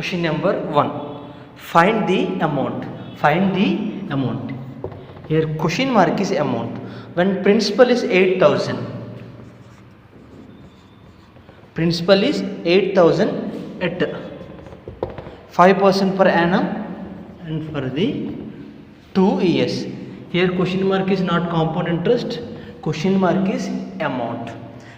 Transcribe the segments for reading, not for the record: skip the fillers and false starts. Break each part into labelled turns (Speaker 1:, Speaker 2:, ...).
Speaker 1: Question number 1. Find the amount. Find the amount. Here question mark is amount. When principal is 8,000. Principal is 8,000 at 5% per annum and for the 2 years. Here question mark is not compound interest. Question mark is amount.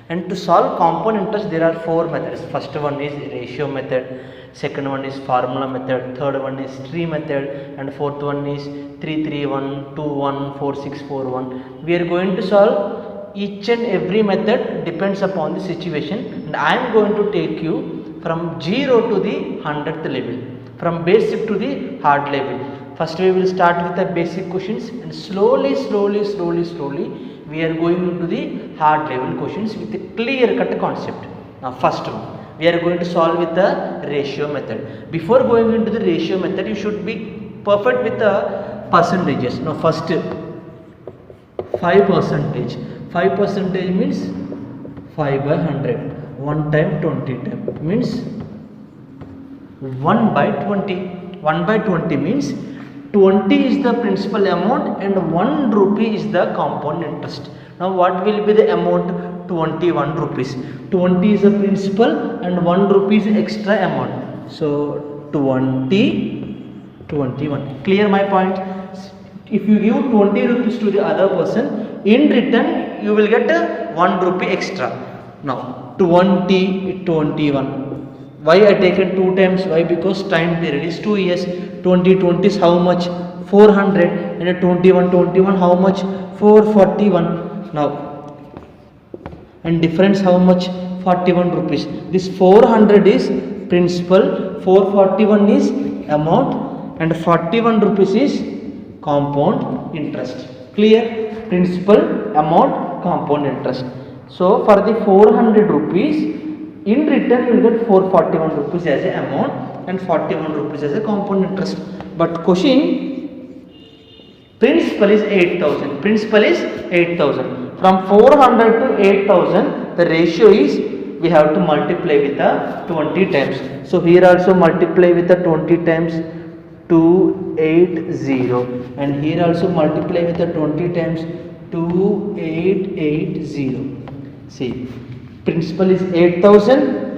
Speaker 1: And to solve compound interest there are 4 methods. First one is ratio method, second one is formula method, third one is tree method, and fourth one is 331, 21, 4641. We are going to solve each and every method depends upon the situation, and I am going to take you from 0 to the 100th level, from basic to the hard level. First we will start with the basic questions and slowly we are going into the hard level questions with a clear cut concept. Now first one, we are going to solve with the ratio method. Before going into the ratio method, you should be perfect with the percentages. Now first 5%. 5% means 5 by 100. 1 time 20 time means 1 by 20. 1 by 20 means 20 is the principal amount and 1 rupee is the compound interest. Now what will be the amount? 21 rupees. 20 is the principal and 1 rupee is extra amount. So 20, 21. Clear my point? If you give 20 rupees to the other person, in return you will get 1 rupee extra. Now 20, 21. Why I taken 2 times? Why? Because time period is 2 years. 20 is how much? 400. And 21 how much? 441. Now, and difference how much? 41 rupees. This 400 is principal, 441 is amount, and 41 rupees is compound interest. Clear? Principal, amount, compound interest. So for the 400 rupees, in return you will get 441 rupees as a amount and 41 rupees as a compound interest. But question, principal is 8,000. Principal is 8,000. From 400 to 8,000, the ratio is we have to multiply with the 20 times. So here also multiply with the 20 times 280, and here also multiply with the 20 times 2880. See, principal is 8,000,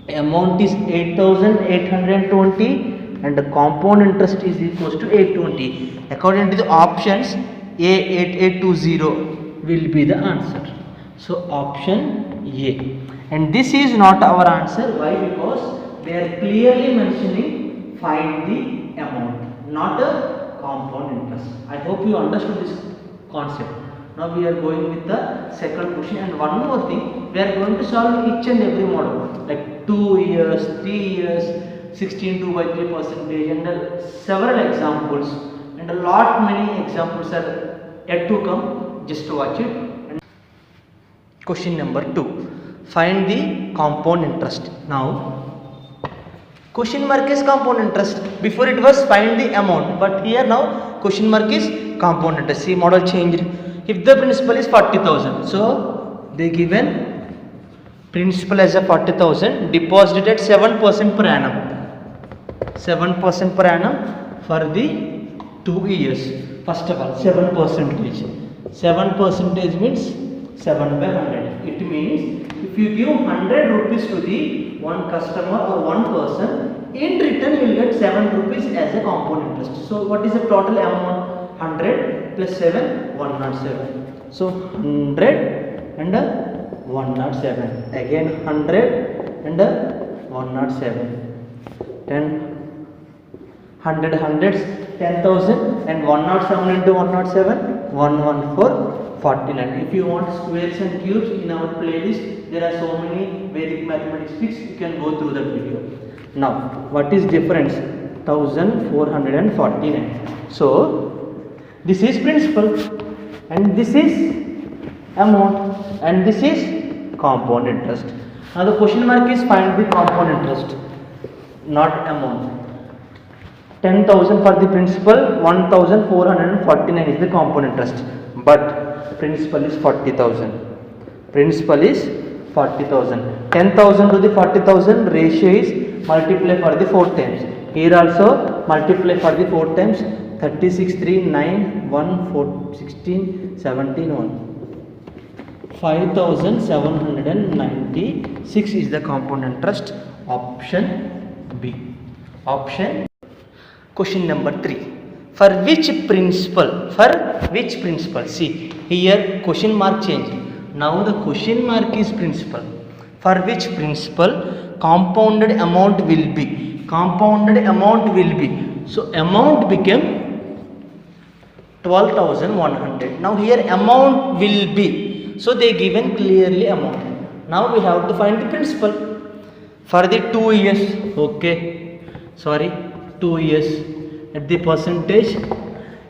Speaker 1: amount is 8,820, and the compound interest is equals to 820. According to the options, A8820 will be the answer. So option A. And this is not our answer. Why? Because they are clearly mentioning find the amount, not a compound interest. I hope you understood this concept. Now we are going with the second question, and one more thing, we are going to solve each and every model like 2 years, 3 years, 16 2 by 3 percentage, and several examples, and a lot many examples are yet to come. Just to watch it. And question number 2, find the compound interest. Now question mark is compound interest. Before it was find the amount, but here now question mark is compound interest. See, model changed. If the principal is 40,000, so they given principal as a 40,000, deposited at 7% per annum. 7% per annum for the 2 years. First of all, 7%. 7% means 7 by 100. It means if you give 100 rupees to the one customer or one person, in return you will get 7 rupees as a compound interest. So what is the total amount? 100 plus 7, 107. So 100 and 107. Again 100 and 107. Then 100 hundreds, 10,000, and 107 into 107, 114, 49. If you want squares and cubes in our playlist, there are so many Vedic mathematics tricks. You can go through that video. Now, what is difference? 1449. So, this is principal, and this is amount, and this is compound interest. Now, the question mark is find the compound interest, not amount. 10,000 for the principal, 1,449 is the compound interest, but principal is 40,000. Principal is 40,000. 10,000 to the 40,000 ratio is multiply for the 4 times. Here also multiply for the 4 times. 36 3 9 1 4 16 17 1 5796 is the compound interest. Option B. Option. Question number 3. For which principle? See here question mark change. Now the question mark is principle. For which principle compounded amount will be? So amount became 12,100. Now here amount will be. So they given clearly amount. Now we have to find the principal. For the 2 years, 2 years at the percentage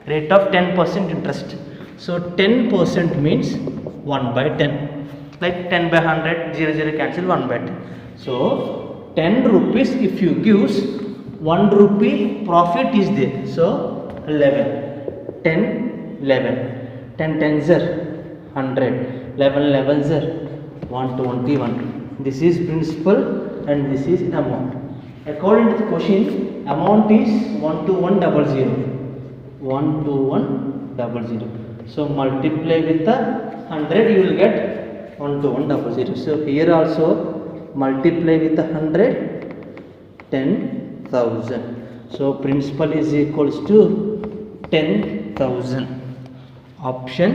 Speaker 1: rate of 10% interest. So 10% means 1 by 10. Like 10 by 100, 0 cancel, 1 by 10. So 10 rupees if you gives 1 rupee profit is there. So 11. 10 11. 10 10s are 100. 11 11s are 121. This is principal and this is amount. According to the question, amount is 12100. 12100. So multiply with the 100, you will get 12100. So here also multiply with the 100, 10,000. So principal is equals to 10,000. Option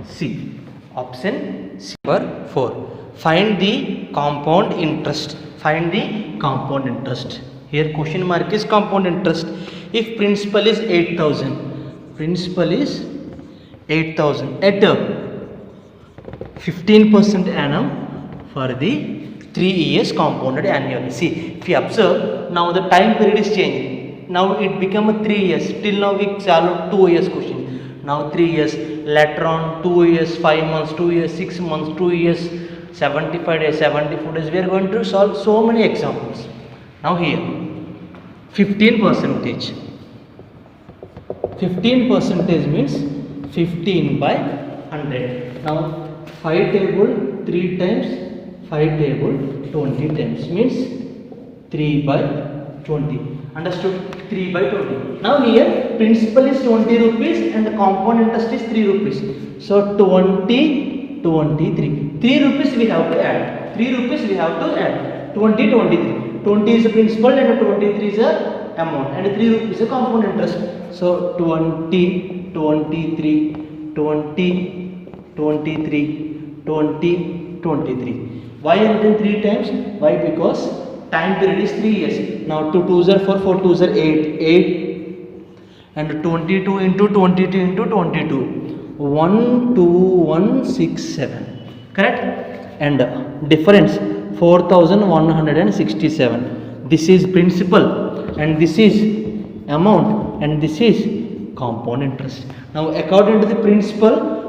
Speaker 1: C. Option C. Number 4. Find the compound interest. Here question mark is compound interest. If principal is 8,000, at 15% annum for the 3 years compounded annually. See, if you observe, now the time period is changing. Now it become a 3 years. Till now we solved 2 years question. Now 3 years. Later on 2 years, 5 months, 2 years, 6 months, 2 years, 75 days, 74 days. We are going to solve so many examples. Now here 15%. 15% means 15 by 100. Now 5 table 3 times, 5 table 20 times means 3 by 20. Understood? 3 by 20. Now here principal is 20 rupees and the compound interest is 3 rupees. So 20, 23. 3 rupees we have to add. 20, 23. 20 is the principal and 23 is the amount and 3 rupees is the compound interest. So 20, 23, 20, 23, 20, 23. Why I written 3 times? Why? Because time period is 3 years. Now 2 2s are 4, 4 2s are 8 and 22 into 22 into 22. 12167. Correct? And difference 4167. This is principal and this is amount and this is compound interest. Now according to the principal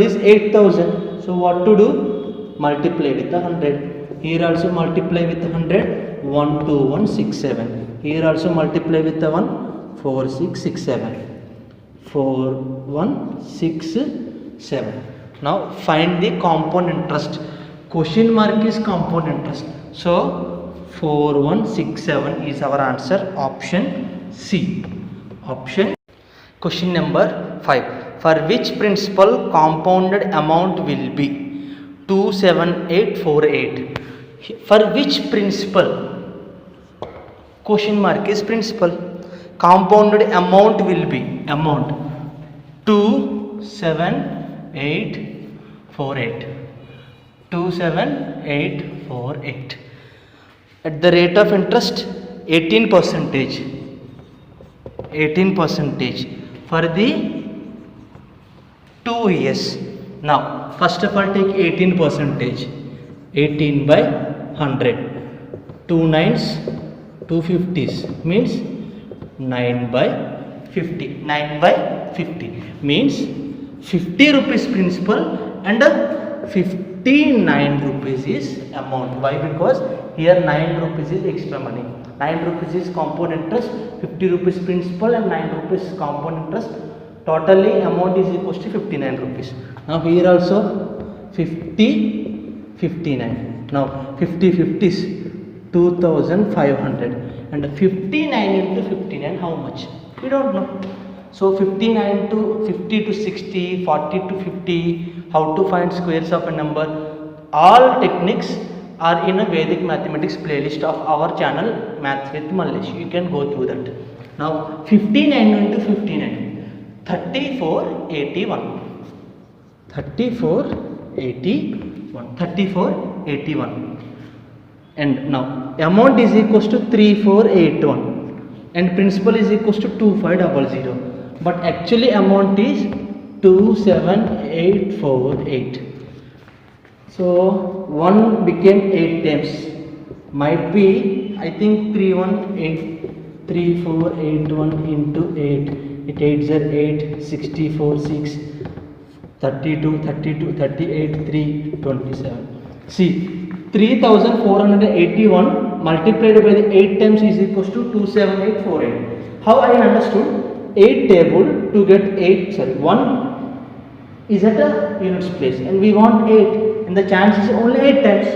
Speaker 1: is 8,000. So what to do? Multiply with 100. Here also multiply with 100. 12167. Here also multiply with the 1. 4667. 4167. Now find the compound interest. Question mark is compound interest. So 4167 is our answer. Option C. Question number 5. For which principal compounded amount will be 27848? For which principal? Question mark is principal. Compounded amount will be 27848. 27848. At the rate of interest 18%. For the 2 years. Now first of all take 18%. 18 by 100. 2 9s, 2 50s means 9 by 50. 9 by 50 means 50 rupees principal and 59 rupees is amount. Why? Because here 9 rupees is extra money. 9 rupees is compound interest, 50 rupees principal and 9 rupees compound interest. Totally amount is equals to 59 rupees. Now here also 50, 59. Now 50 50s 2500. And 59 into 59, how much? We don't know. So 59 to 50 to 60, 40 to 50, how to find squares of a number. All techniques are in a Vedic mathematics playlist of our channel Maths with Mallesh. You can go through that. Now 59 into 59, 3481. 3481. And now amount is equals to 3481 and principal is equals to 2500, but actually amount is 27848. So 1 became 8 times, might be I think 3481 into 8, it 8s are 8, 64, 6, 32, 38, 3, 27. See, 3481 multiplied by the 8 times is equals to 27848. How I understood? 8 table to get 1 is at a units place and we want 8 and the chance is only 8 times.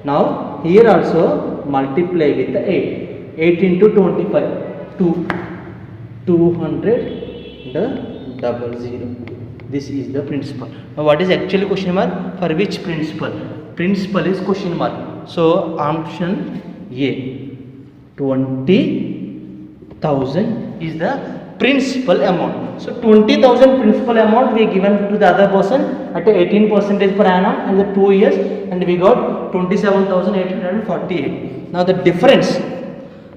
Speaker 1: Now here also multiply with the 8. 8 into 25, 200. This is the principal. Now what is actually question mark? For which principal? Principal is question mark. So option A, 20,000 is the principal amount. So 20,000 principal amount we given to the other person at 18% per annum and the 2 years, and we got 27,848. Now the difference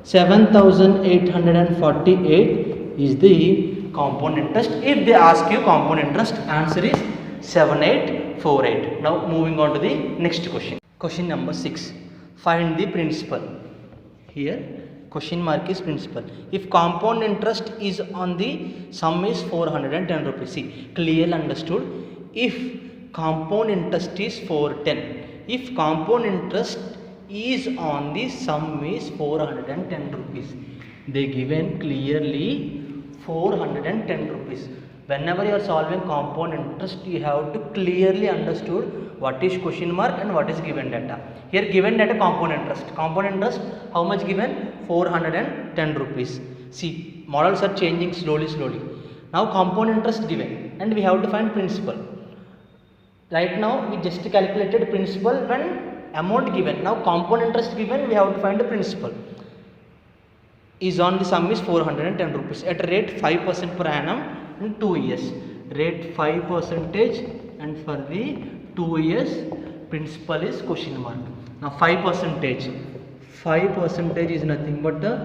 Speaker 1: 7,848 is the compound interest. If they ask you compound interest, answer is 7848. Now moving on to the next question. Question number 6. Find the principal. Here question mark is principal. If compound interest is on the sum is 410 rupees. See, clearly understood. If compound interest is 410, if compound interest is on the sum is 410 rupees, they given clearly 410 rupees. Whenever you are solving compound interest, you have to clearly understood what is question mark and what is given data. Here given data compound interest. Compound interest how much given? 410 rupees. See, models are changing slowly. Now compound interest given and we have to find principal. Right now we just calculated principal when amount given. Now compound interest given, we have to find the principal. Is on the sum is 410 rupees at rate 5% per annum in 2 years. Rate 5% and for the 2 years principal is question mark. Now 5% is nothing but the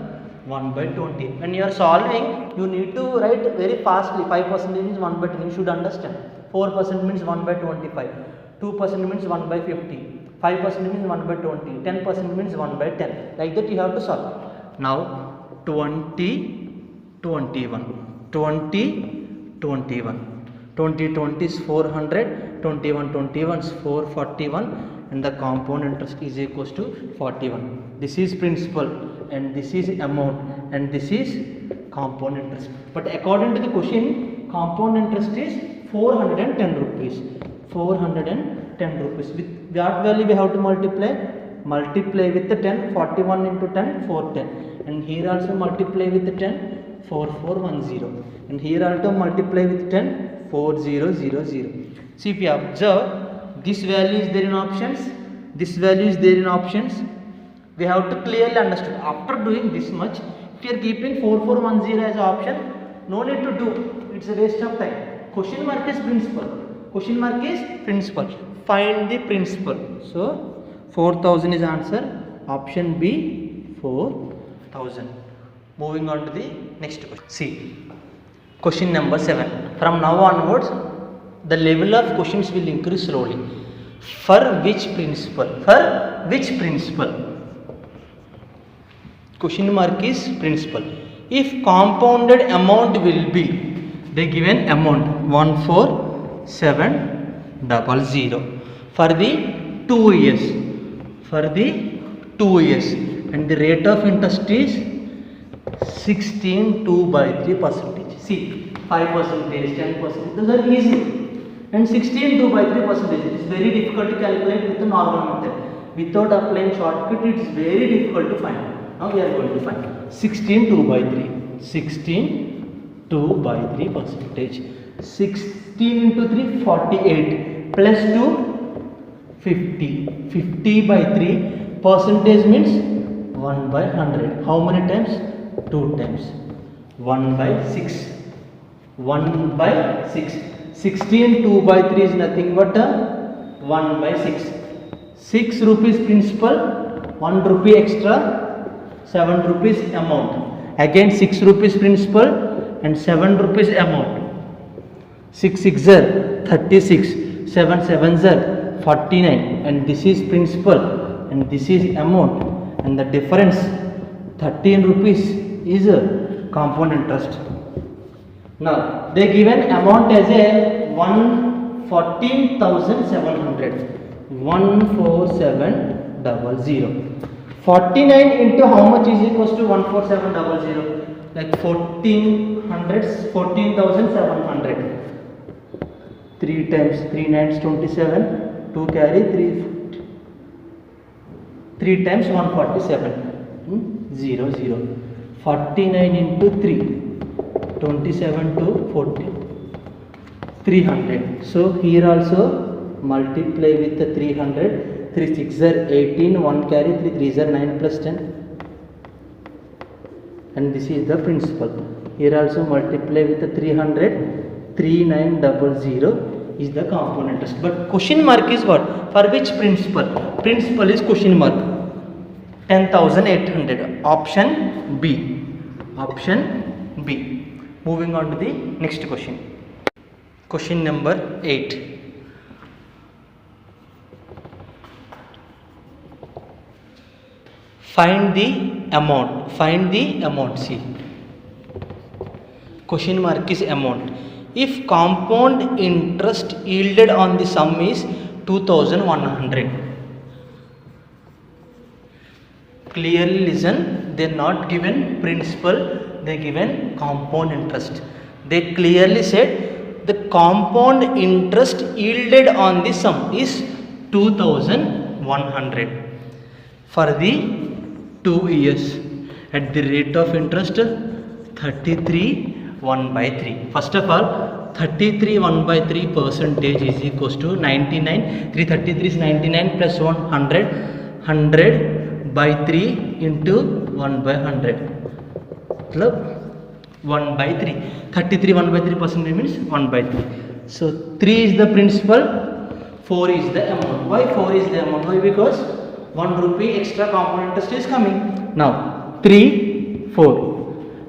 Speaker 1: 1 by 20. When you are solving, you need to write very fastly. 5% means 1 by 10, you should understand. 4% means 1 by 25. 2% means 1 by 50. 5% means 1 by 20. 10% means 1 by 10. Like that you have to solve. Now 20, 21. 20 is 400, 21 is 441 and the compound interest is equals to 41. This is principal and this is amount and this is compound interest. But according to the question, compound interest is 410 rupees. 410 rupees. With that value we have to multiply with the 10. 41 into 10, 410. And here also multiply with the 10, 4410. And here also multiply with 10, 4000. See, if you observe, this value is there in options, this value is there in options. We have to clearly understand. After doing this much, if you are keeping 4410 as an option, no need to do. It's a waste of time. Question mark is principal. Find the principal. So 4000 is answer. Option B, 4000. Moving on to the next question. See, question number 7. From now onwards, the level of questions will increase slowly. For which principal? Question mark is principal. If compounded amount will be, they given amount 14700 for the 2 years. And the rate of interest is 16.2/3%. See, 5%, 10%, those are easy. And 16.2/3%, it is very difficult to calculate with the normal method. Without applying shortcut, it's very difficult to find. Now we are going to find 16 2 by 3. 16 2 by 3 percentage. 16 into 3 48 plus 2 50. 50 by 3 percentage means 1 by 100. How many times? 2 times. 1 by 6. 1 by 6. 16 2 by 3 is nothing but 1 by 6. 6 rupees principal, 1 rupee extra, 7 rupees amount. Again 6 rupees principal and 7 rupees amount. 6 6 are 36, 7 7 are 49, and this is principal and this is amount, and the difference 13 rupees is a compound interest. Now they given amount as a 14,700. 14700. 49 into how much is equals to 14700? Like 14,700. 3 times 3 9 27. 2 carry 3 times 147. 0 0. 49 into 3. 27 to 40. 300. So here also multiply with the 300. 3 6 are 18, 1 carry, 3 3 are 9 plus 10, and this is the principal. Here also multiply with the 300. 3900 is the compound interest. But question mark is what? For which principal? Principal is question mark 10,800. Option B. Option B. Moving on to the next question. Question number 8. Find the amount. Find the amount. See, question mark is amount. If compound interest yielded on the sum is 2,100. Clearly listen. They are not given principal. They are given compound interest. They clearly said the compound interest yielded on the sum is 2,100 for the 2 years at the rate of interest 33 1 by 3. First of all, 33 1 by 3 percentage is equals to 99. 333 is 99 plus 100. 100 by 3 into 1 by 100. Club 1 by 3. 33 1 by 3 percentage means 1 by 3. So 3 is the principal, 4 is the amount. Why 4 is the amount? Why? Because 1 rupee extra compound interest is coming. Now 3 4.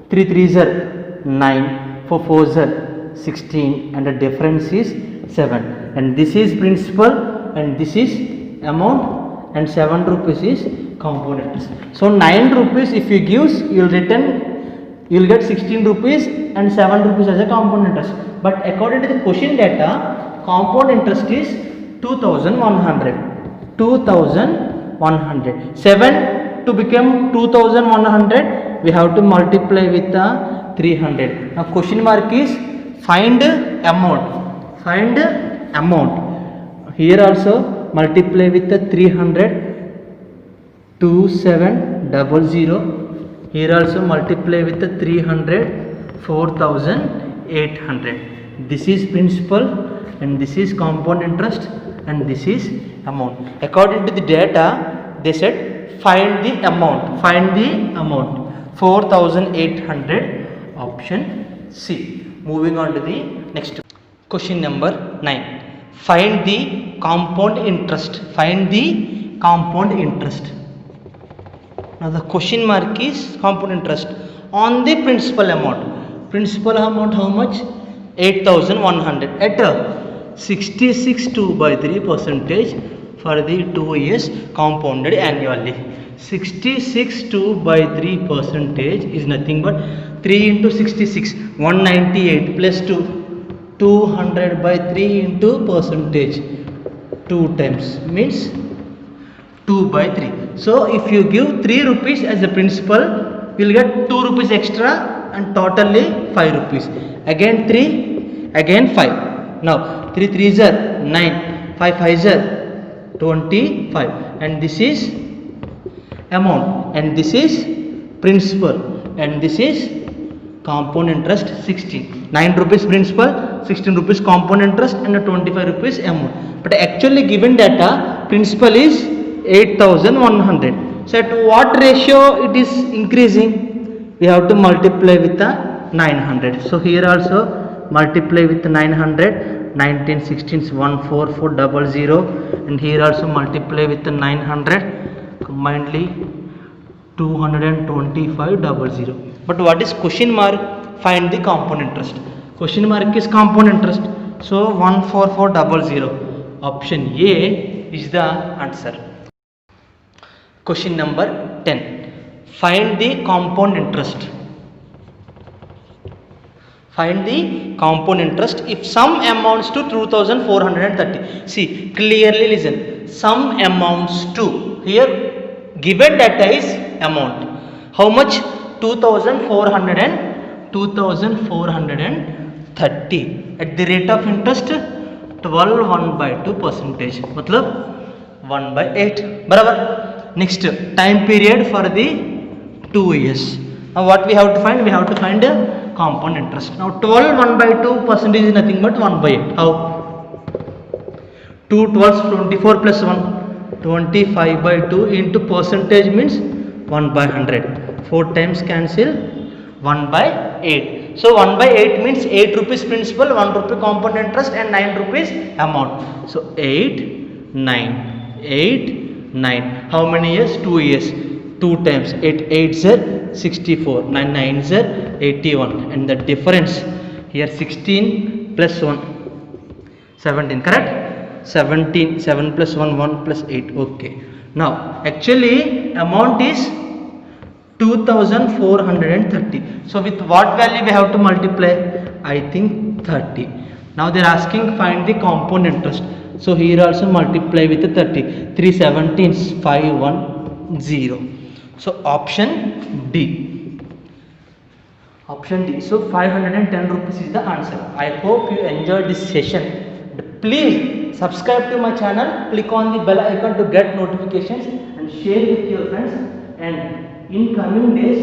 Speaker 1: 3 3s are 9. 4 4s are 16, and the difference is 7. And this is principal and this is amount, and 7 rupees is compound interest. So 9 rupees if you give, you will get 16 rupees and 7 rupees as a compound interest. But according to the question data, compound interest is 2,100. 2,100. 7 to become 2,100, we have to multiply with the 300. Now question mark is find amount. Find amount. Here also multiply with the 300. 2700. Here also multiply with the 300. 4,800. This is principal and this is compound interest and this is amount. According to the data, they said find the amount. Find the amount. 4,800. Option C. Moving on to the next question number 9. Find the compound interest. Find the compound interest. Now the question mark is compound interest on the principal amount. Principal amount how much? 8,100 at 66 2 by 3 percentage for the 2 years compounded annually. 66 2 by 3 percentage is nothing but 3 into 66 198 plus 2 200 by 3 into percentage 2 times means 2 by 3. So if you give 3 rupees as a principal, you will get 2 rupees extra and totally 5 rupees. Again 3, again 5. Now 3 3s are 9, 5 5s are 25. and this is amount, and this is principal, and this is compound interest 16. 9 rupees principal, 16 rupees compound interest, and 25 rupees amount. But actually given data, principal is 8100. So at what ratio it is increasing? We have to multiply with the 900. So here also multiply with the 900. 19 16 is 14400, and here also multiply with the 900, combinedly 22500. But what is question mark? Find the compound interest. Question mark is compound interest. So 14400. Option A is the answer. Question number 10. Find the compound interest. Find the compound interest if sum amounts to 2430. See, clearly listen. Sum amounts to, here given data is amount. How much? 2430 at the rate of interest 12/1/2%. मतलब 1/8 बराबर. Next time period for the 2 years. Now what we have to find? We have to find a compound interest. Now 12/1/2% is nothing but 1/8. How? 2 12 24 plus 1, 25/2 into percentage means 1/100. 4 times cancel, 1/8. So 1/8 means 8 rupees principal, 1 rupee compound interest, and 9 rupees amount. So 8 9 8 9. How many years? 2 years. 2 times 8 8s are 64, 9 9s are 81, and the difference here 16 plus 1 17, correct? 17, 7 plus 1 1 plus 8. Okay, now actually amount is 2430. So with what value we have to multiply? I think 30. Now they are asking find the compound interest. So here also multiply with the 30. 3 17s 510. So option D. Option D. So 510 rupees is the answer. I hope you enjoyed this session. Please subscribe to my channel, click on the bell icon to get notifications, and share with your friends. And in coming days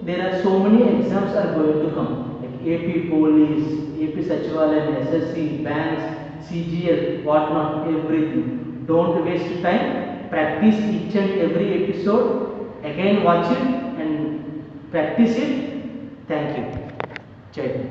Speaker 1: there are so many exams are going to come, like AP Police, AP Sachivalayam, SSC, banks, CGL, whatnot, everything. Don't waste time. Practice each and every episode. Again watch it and practice it. Thank you. Jai Hind.